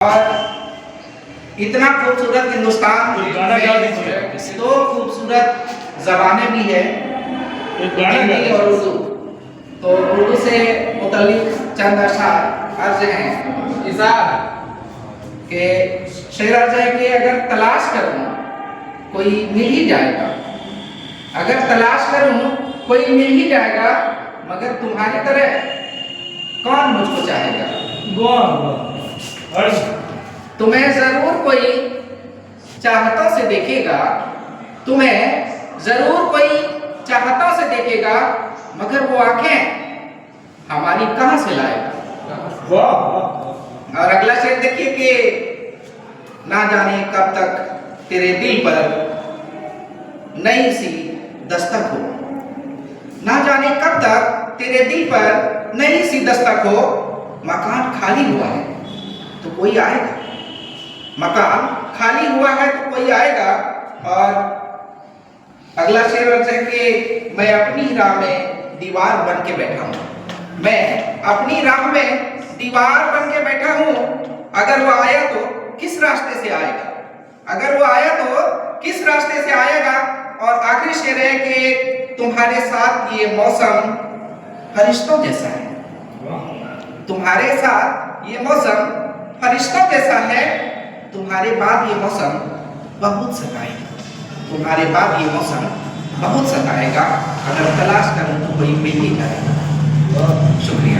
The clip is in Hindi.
और इतना खूबसूरत हिंदुस्तान में दो खूबसूरत जबानें भी है, हिंदी और उर्दू। तो उर्दू से मुतल्लिक चंद अशआर अर्ज हैं इज़ार के शेर अर्ज है कि अगर तलाश करूं कोई मिल ही जाएगा, अगर तलाश करूं कोई मिल ही जाएगा, मगर तुम्हारी तरह कौन मुझको चाहेगा। तुम्हें जरूर कोई चाहतों से देखेगा, तुम्हें जरूर कोई चाहतों से देखेगा, मगर वो आंखें हमारी कहां से लाएगा। और अगला शेर देखिए कि ना जाने कब तक तेरे दिल पर नई सी दस्तक हो, ना जाने कब तक तेरे दिल पर नई सी दस्तक हो। मकान खाली हुआ है तो कोई आएगा, मकान खाली हुआ है तो कोई आएगा। और अगला शेर अर्ज है कि मैं अपनी राह में दीवार बन के बैठा हूं, मैं अपनी राह में दीवार बन के बैठा हूं। अगर वो आया तो किस रास्ते से आएगा, अगर वो आया तो किस रास्ते से आएगा। और आखिरी शेर है कि तुम्हारे साथ ये मौसम फरिश्तों जैसा है, तुम्हारे साथ ये मौसम फरिश्तों जैसा है। तुम्हारे बाद ये मौसम बहुत सताएगा, तुम्हारे बाद ये मौसम बहुत सताएगा। अगर तलाश करूं तो कोई मिल ही जाएगा। शुक्रिया।